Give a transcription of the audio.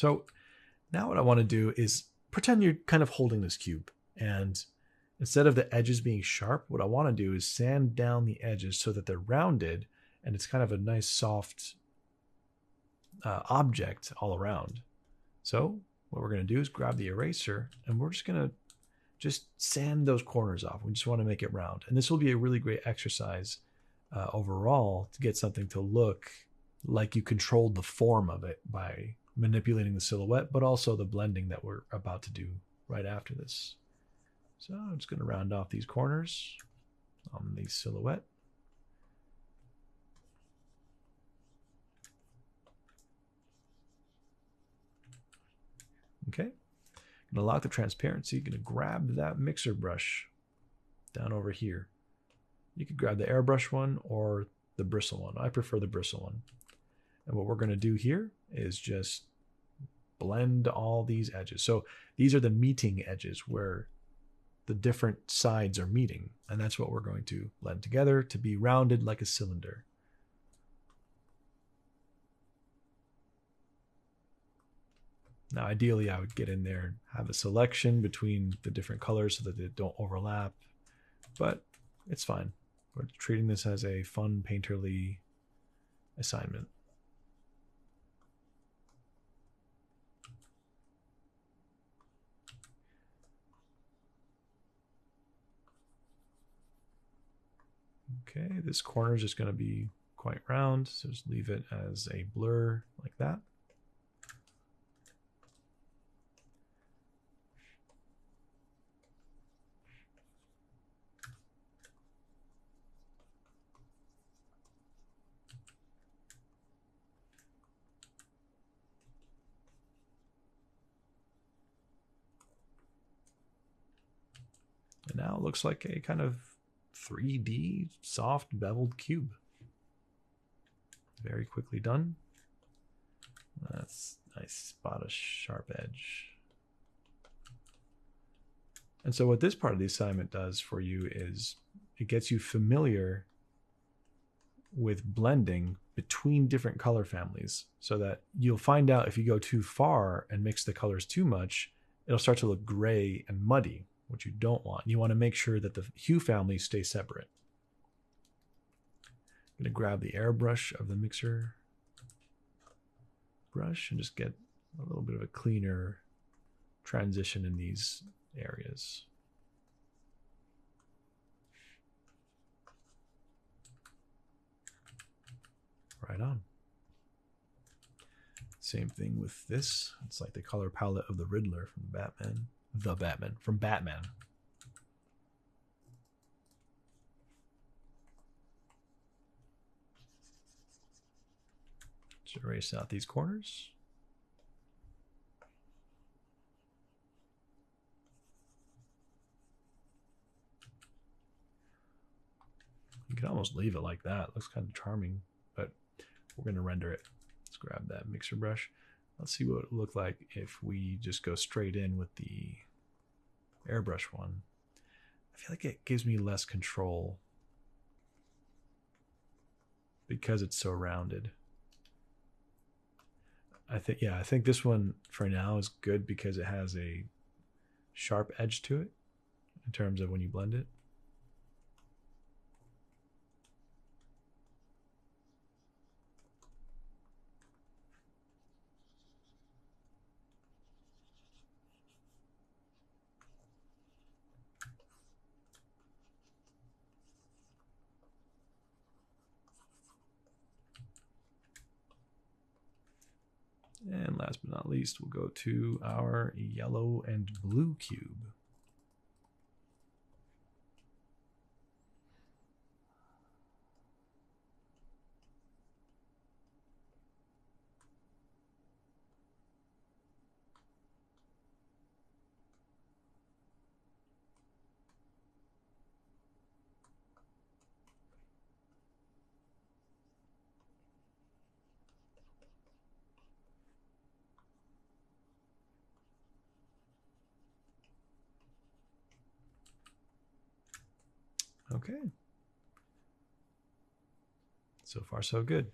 So now what I want to do is pretend you're kind of holding this cube, and instead of the edges being sharp, what I want to do is sand down the edges so that they're rounded and it's kind of a nice soft object all around. So what we're going to do is grab the eraser and we're just going to just sand those corners off. We just want to make it round. And this will be a really great exercise overall to get something to look like you controlled the form of it by manipulating the silhouette, but also the blending that we're about to do right after this. So I'm just going to round off these corners on the silhouette. Okay, I'm going to lock the transparency. Going to grab that mixer brush down over here. You could grab the airbrush one or the bristle one. I prefer the bristle one. And what we're going to do here is just blend all these edges. So these are the meeting edges where the different sides are meeting. And that's what we're going to blend together to be rounded like a cylinder. Now, ideally, I would get in there and have a selection between the different colors so that they don't overlap, but it's fine. We're treating this as a fun painterly assignment. Okay, this corner is just going to be quite round, so just leave it as a blur like that. And now it looks like a kind of 3D soft beveled cube. Very quickly done. That's nice spot of sharp edge. And so what this part of the assignment does for you is it gets you familiar with blending between different color families so that you'll find out if you go too far and mix the colors too much, it'll start to look gray and muddy, which you don't want. You want to make sure that the hue families stay separate. I'm going to grab the airbrush of the mixer brush and just get a little bit of a cleaner transition in these areas. Right on. Same thing with this. It's like the color palette of the Riddler from Batman. From Batman. Just erase out these corners. You can almost leave it like that. It looks kind of charming, but we're going to render it. Let's grab that mixer brush. Let's see what it would look like if we just go straight in with the airbrush one. I feel like it gives me less control because it's so rounded. I think this one for now is good because it has a sharp edge to it in terms of when you blend it. And last but not least, we'll go to our yellow and blue cube. Okay. So far, so good.